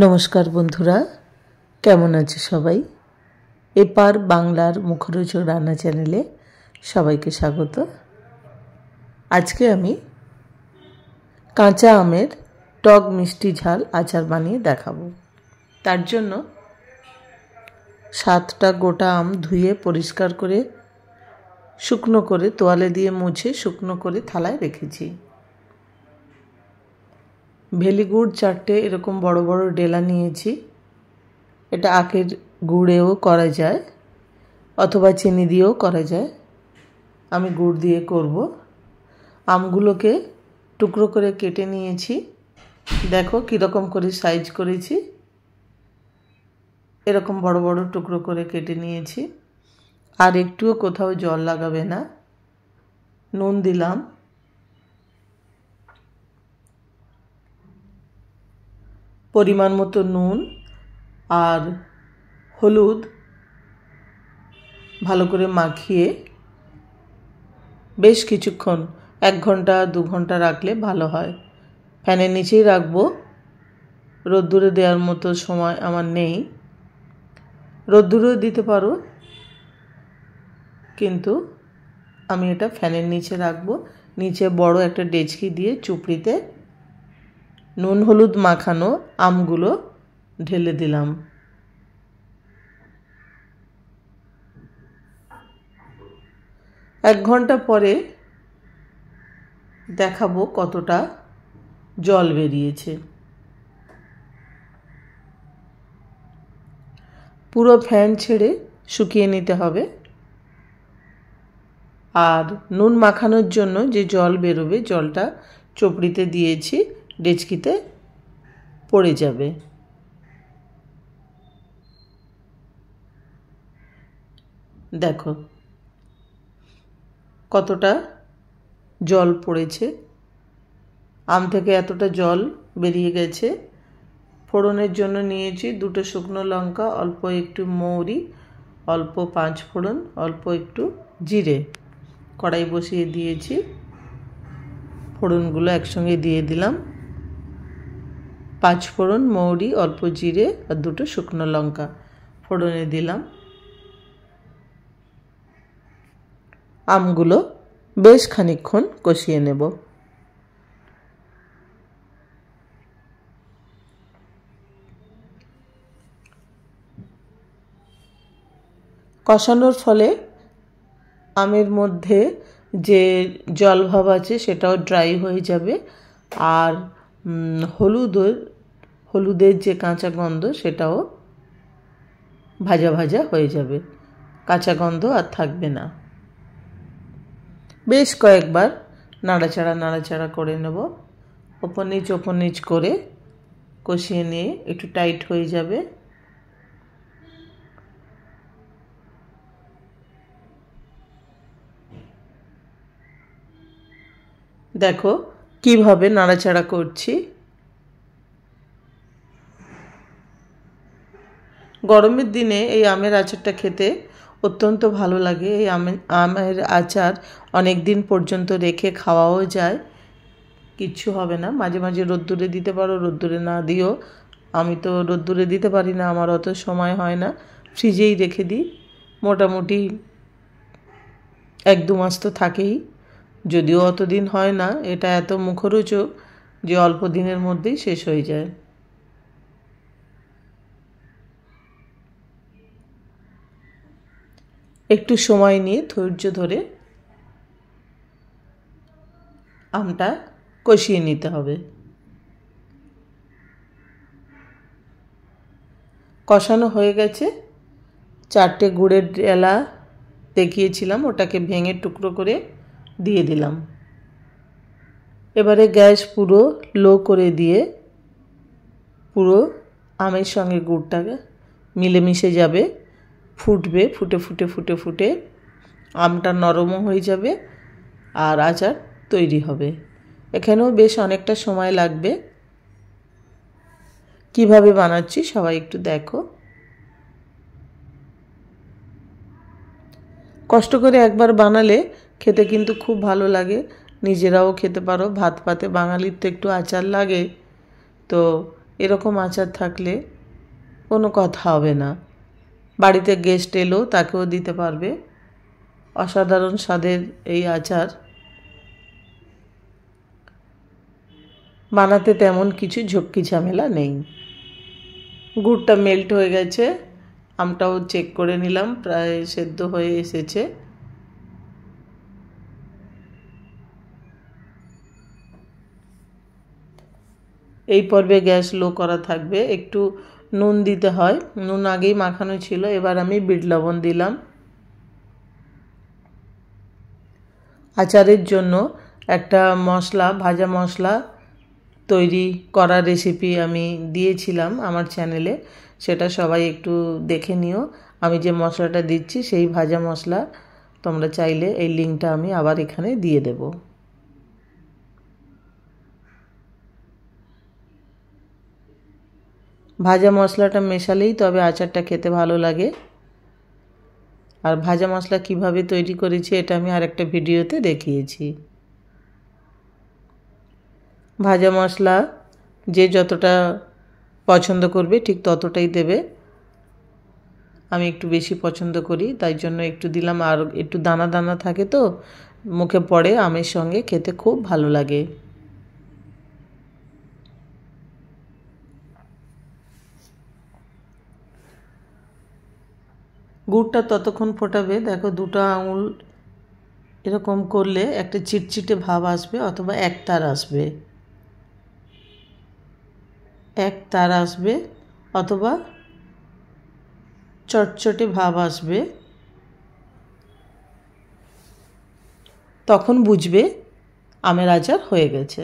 নমস্কার বন্ধুরা, কেমন আছে সবাই? এপার বাংলার মুখরোচক রান্না চ্যানেলে সবাইকে স্বাগত। আজকে আমি কাঁচা আমের টক মিষ্টি ঝাল আচার বানিয়ে দেখাবো। তার জন্য 7টা গোটা আম ধুয়ে পরিষ্কার করে শুকনো করে তোয়ালে দিয়ে মুছে শুকনো করে থালায় রেখেছি। ভেলিগুড় 4টে এরকম বড় বড় ডেলা নিয়েছি। এটা আখের গুড়েও করা যায় অথবা চিনি দিয়েও করা যায়। আমি গুড় দিয়ে করব। আমগুলোকে টুকরো করে কেটে নিয়েছি। দেখো কীরকম করে সাইজ করেছি। এরকম বড় বড় টুকরো করে কেটে নিয়েছি। আর একটুও কোথাও জল লাগাবে না। নুন দিলাম, পরিমাণ মতো নুন আর হলুদ ভালো করে মাখিয়ে বেশ কিছুক্ষণ 1 ঘন্টা 2 ঘন্টা রাখলে ভালো হয়। ফ্যানের নিচেই রাখবো, রোদ্দুরে দেওয়ার মতো সময় আমার নেই। রোদ্দুরেও দিতে পারো, কিন্তু আমি এটা ফ্যানের নিচে রাখবো। নিচে বড় একটা ডেচকি দিয়ে চুপড়িতে নুন হলুদ মাখানো আমগুলো ঢেলে দিলাম। এক ঘন্টা পরে দেখাবো কতটা জল বেরিয়েছে। পুরো ফ্যান ছেড়ে শুকিয়ে নিতে হবে। আর নুন মাখানোর জন্য যে জল বেরোবে, জলটা চোপড়িতে দিয়েছি, ডেচকিতে পড়ে যাবে। দেখো কতটা জল পড়েছে। আম থেকে এতটা জল বেরিয়ে গেছে। ফোড়নের জন্য নিয়েছি 2টো শুকনো লঙ্কা, অল্প একটু মৌরি, অল্প 5 ফোড়ন, অল্প একটু জিরে। কড়াই বসিয়ে দিয়েছি। ফোড়নগুলো একসঙ্গে দিয়ে দিলাম। 5 ফোড়ন, মৌরি, অল্প জিরে আর 2টো শুকনো লঙ্কা ফোড়নে দিলাম। আমগুলো বেশ খানিকক্ষণ কষিয়ে নেব। কষানোর ফলে আমের মধ্যে যে জলভাব আছে সেটাও ড্রাই হয়ে যাবে। আর হলুদের যে কাঁচা গন্ধ সেটাও ভাজা ভাজা হয়ে যাবে। কাঁচা গন্ধ আর থাকবে না। বেশ কয়েকবার নাড়াচাড়া করে নেব। ওপর নিচ করে কষিয়ে নিয়ে একটু টাইট হয়ে যাবে। দেখো কিভাবে নাড়াচাড়া করছি। গরমের দিনে এই আমের আচারটা খেতে অত্যন্ত ভালো লাগে। এই আমের আচার অনেক দিন পর্যন্ত রেখে খাওয়াও যায়, কিচ্ছু হবে না। মাঝে মাঝে রোদ্দুরে দিতে পারো, রোদ্দুরে না দিও। আমি তো রোদ্দুরে দিতে পারি না, আমার অত সময় হয় না। ফ্রিজেই রেখে দিই। মোটামুটি 1-2 মাস তো থাকেই, যদিও অতদিন হয় না। এটা এত মুখরোচক যে অল্প দিনের মধ্যেই শেষ হয়ে যায়। একটু সময় নিয়ে ধৈর্য ধরে আমটা কষিয়ে নিতে হবে। কষানো হয়ে গেছে। 4টে গুড়ের ডেলা দেখিয়েছিলাম, ওটাকে ভেঙে টুকরো করে দিয়ে দিলাম। এবারে গ্যাস পুরো লো করে দিয়ে পুরো আমের সঙ্গে গুড়টাকে মিলেমিশে যাবে। ফুটবে, ফুটে আমটা নরমও হয়ে যাবে আর আচার তৈরি হবে। এখানেও বেশ অনেকটা সময় লাগবে। কিভাবে বানাচ্ছি সবাই একটু দেখো। কষ্ট করে একবার বানালে খেতে কিন্তু খুব ভালো লাগে। নিজেরাও খেতে পারো। ভাত পাতে বাঙালির তো একটু আচার লাগে, তো এরকম আচার থাকলে কোনো কথা হবে না। বাড়িতে গেস্ট এলেও তাকেও দিতে পারবে। অসাধারণ স্বাদের এই আচার। বানাতে তেমন কিছু ঝক্কি ঝামেলা নেই। গুড়টা মেল্ট হয়ে গেছে, আমটাও চেক করে নিলাম, প্রায় সেদ্ধ হয়ে এসেছে। এই পর্বে গ্যাস লো করা থাকবে। একটু নুন দিতে হয়, নুন আগেই মাখানো ছিল। এবার আমি বিট লবণ দিলাম। আচারের জন্য একটা মশলা, ভাজা মশলা তৈরি করা রেসিপি আমি দিয়েছিলাম আমার চ্যানেলে, সেটা সবাই একটু দেখে নিও। আমি যে মশলাটা দিচ্ছি সেই ভাজা মশলা, তোমরা চাইলে এই লিঙ্কটা আমি আবার এখানে দিয়ে দেব। ভাজা মশলাটা মেশালেই তবে আচারটা খেতে ভালো লাগে। আর ভাজা মশলা কিভাবে তৈরি করেছি এটা আমি আরেকটা ভিডিওতে দেখিয়েছি। ভাজা মশলা যে যতটা পছন্দ করবে ঠিক ততটাই দেবে। আমি একটু বেশি পছন্দ করি, তাই জন্য একটু দিলাম। আর একটু দানা দানা থাকে তো মুখে পড়ে, আমের সঙ্গে খেতে খুব ভালো লাগে। গুড়টা ততক্ষণ ফোটাবে। দেখো, দুটো আঙুল এরকম করলে একটা চিটচিটে ভাব আসবে, অথবা একতার আসবে, একতার আসবে, অথবা চটচটে ভাব আসবে। তখন বুঝবে আমের আচার হয়ে গেছে।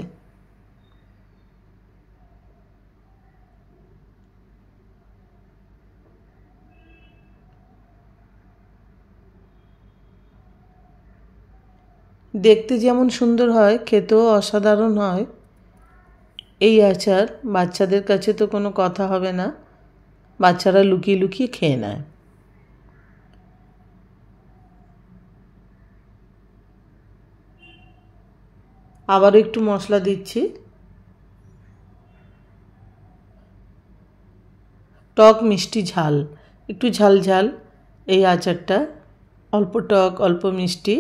দেখতে যেমন সুন্দর হয়, খেতেও অসাধারণ হয় এই আচার। বাচ্চাদের কাছে তো কোনো কথা হবে না, বাচ্চারা লুকিয়ে লুকিয়ে খেয়ে নেয়। আবার একটু মশলা দিচ্ছি। টক মিষ্টি ঝাল, একটু ঝাল ঝাল এই আচারটা। অল্প টক অল্প মিষ্টি,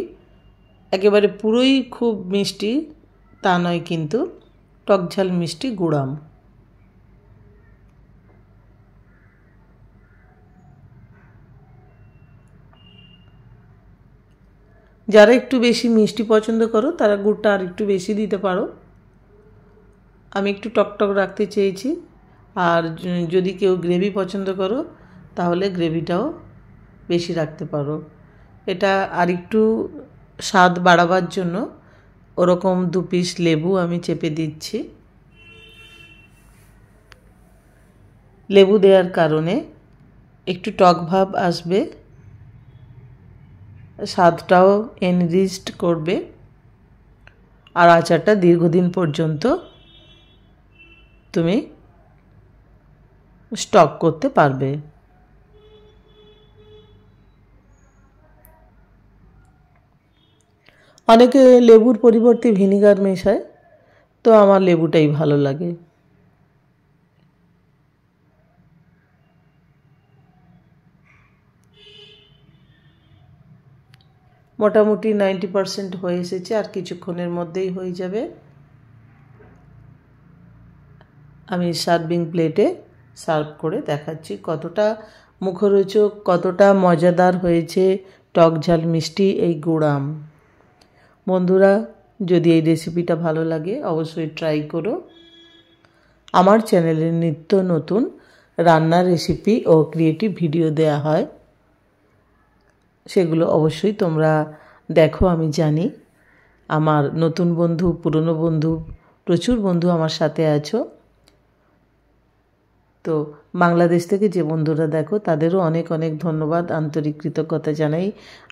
একেবারে পুরোই খুব মিষ্টি তা নয়, কিন্তু টক ঝাল মিষ্টি গুড়াম। যারা একটু বেশি মিষ্টি পছন্দ করো তারা গুড়টা আর একটু বেশি দিতে পারো। আমি একটু টকটক রাখতে চেয়েছি। আর যদি কেউ গ্রেভি পছন্দ করো তাহলে গ্রেভিটাও বেশি রাখতে পারো। এটা আর একটু স্বাদ বাড়াবার জন্য ওরকম 2 পিস লেবু আমি চেপে দিচ্ছি। লেবু দেওয়ার কারণে একটু টক ভাব আসবে, স্বাদটাও এনরিচড করবে, আর আচারটা দীর্ঘদিন পর্যন্ত তুমি স্টক করতে পারবে। অনেকে লেবুর পরিবর্তে ভিনিগার মেশায়, তো আমার লেবুটাই ভালো লাগে। মোটামুটি 90% হয়ে এসেছে, আর কিছুক্ষণের মধ্যেই হয়ে যাবে। আমি সার্ভিং প্লেটে সার্ভ করে দেখাচ্ছি কতটা মুখরোচক, কতটা মজাদার হয়েছে টক ঝাল মিষ্টি এই গুড়াম। বন্ধুরা, যদি এই রেসিপিটা ভালো লাগে অবশ্যই ট্রাই করো। আমার চ্যানেলে নিত্য নতুন রান্নার রেসিপি ও ক্রিয়েটিভ ভিডিও দেয়া হয়, সেগুলো অবশ্যই তোমরা দেখো। আমি জানি আমার নতুন বন্ধু, পুরনো বন্ধু, প্রচুর বন্ধু আমার সাথে আছো। তো বাংলাদেশ থেকে যে বন্ধুরা দেখো তাদেরও অনেক অনেক ধন্যবাদ, আন্তরিক কৃতজ্ঞতা জানাই।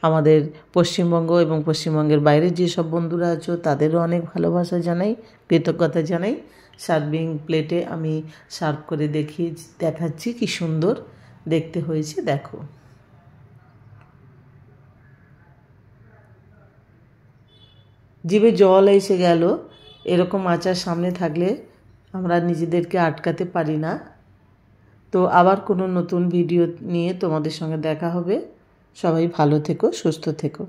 আমাদের পশ্চিমবঙ্গ এবং পশ্চিমবঙ্গের বাইরে যেসব বন্ধুরা আছো তাদেরও অনেক ভালোবাসা জানাই, কৃতজ্ঞতা জানাই। সার্ভিং প্লেটে আমি সার্ভ করে দেখাচ্ছি কি সুন্দর দেখতে হয়েছে। দেখো, জিভে জল এসে গেল। এরকম আচার সামনে থাকলে আমরা নিজেদেরকে আটকাতে পারি না। তো আবার কোনো নতুন ভিডিও নিয়ে তোমাদের সঙ্গে দেখা হবে। সবাই ভালো থেকো, সুস্থ থেকো।